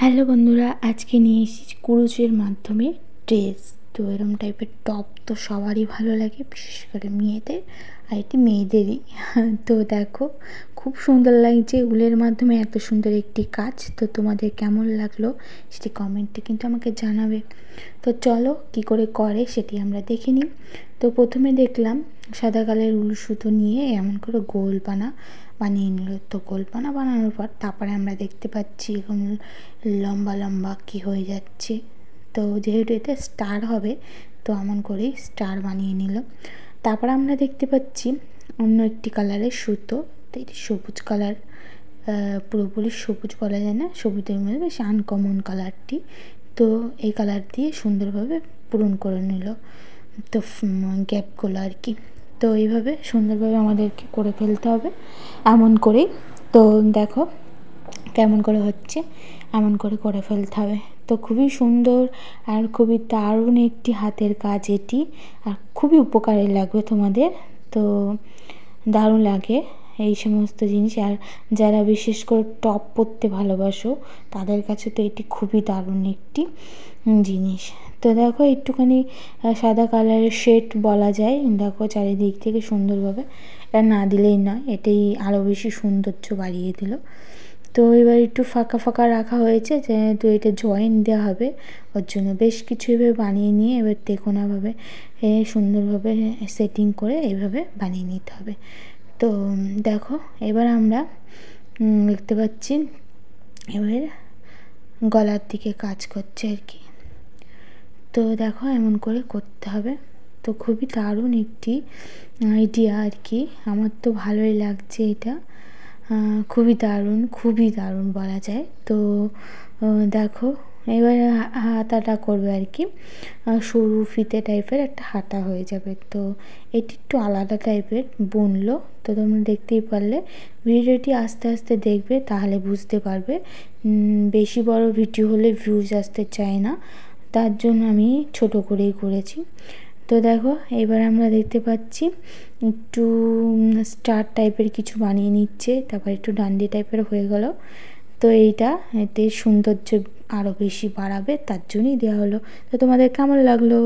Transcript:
Hello বন্ধুরা, আজকে নিয়ে এসেছি কুরুচের মাধ্যমে ড্রেস। তো এরম টাইপের টপ তো সবারই ভালো লাগে, বিশেষ করে মেয়েদের, আর এটি মেয়েদেরই। তো দেখো, খুব সুন্দর লাগছে উলের মাধ্যমে এত সুন্দর একটি কাজ। তো তোমাদের কেমন লাগলো সেটি কমেন্টে কিন্তু আমাকে জানাবে। তো চলো কি করে করে সেটি আমরা দেখে নিই। তো প্রথমে দেখলাম সাদা কালারের উল সুতো নিয়ে এমন করে গোলপানা বানিয়ে নিল। তো গোলপানা বানানোর পর তারপরে আমরা দেখতে পাচ্ছি এখন লম্বা লম্বা কি হয়ে যাচ্ছে। তো যেহেতু এটা স্টার হবে, তো এমন করেই স্টার বানিয়ে নিল। তারপর আমরা দেখতে পাচ্ছি অন্য একটি কালারের সুতো। তো এটি সবুজ কালার, পুরোপুরি সবুজ বলা যায় না, সবুজের মধ্যে বেশ আনকমন কালারটি। তো এই কালার দিয়ে সুন্দরভাবে পূরণ করে নিল, তো গ্যাপগুলো আর কি। তো এইভাবে সুন্দরভাবে আমাদেরকে করে ফেলতে হবে এমন করেই। তো দেখো কেমন করে হচ্ছে, এমন করে করে ফেলতে হবে। তো খুবই সুন্দর আর খুবই দারুণ একটি হাতের কাজ এটি, আর খুবই উপকারে লাগবে তোমাদের। তো দারুণ লাগে এই সমস্ত জিনিস। আর যারা বিশেষ করে টপ পরতে ভালোবাসো তাদের কাছে তো এটি খুবই দারুণ একটি জিনিস। তো দেখো একটুখানি সাদা কালারের শেড বলা যায়, দেখো চারিদিক থেকে সুন্দরভাবে, এটা না দিলেই নয়, এটাই আরও বেশি সৌন্দর্য বাড়িয়ে দিল। তো এবার একটু ফাঁকা ফাঁকা রাখা হয়েছে, যেহেতু এটা জয়েন দেওয়া হবে, ওর জন্য বেশ কিছু এভাবে বানিয়ে নিয়ে এবার তেকোনাভাবে সুন্দরভাবে সেটিং করে এইভাবে বানিয়ে নিতে হবে। তো দেখো এবার আমরা দেখতে পাচ্ছি এবার গলার দিকে কাজ করছে আর কি। তো দেখো এমন করে করতে হবে। তো খুবই দারুণ একটি আইডিয়া আর কি, আমার তো ভালোই লাগছে এটা, খুবই দারুণ বলা যায়। তো দেখো এবার হাতাটা করবে আর কি, সরু ফিতে টাইপের একটা হাতা হয়ে যাবে। তো এটি একটু আলাদা টাইপের বুনলো। তো তোমরা দেখতেই পারলে, ভিডিওটি আস্তে আস্তে দেখবে তাহলে বুঝতে পারবে। বেশি বড় ভিডিও হলে ভিউজ আসতে চায় না, তার জন্য আমি ছোট করেই করেছি। তো দেখো এবার আমরা দেখতে পাচ্ছি একটু স্টার টাইপের কিছু বানিয়ে নিচ্ছে, তারপর একটু ডান্ডি টাইপের হয়ে গেল। তো এইটা এতে সৌন্দর্য আরও বেশি বাড়াবে, তার জন্যই দেওয়া হলো। তো তোমাদের কেমন লাগলো?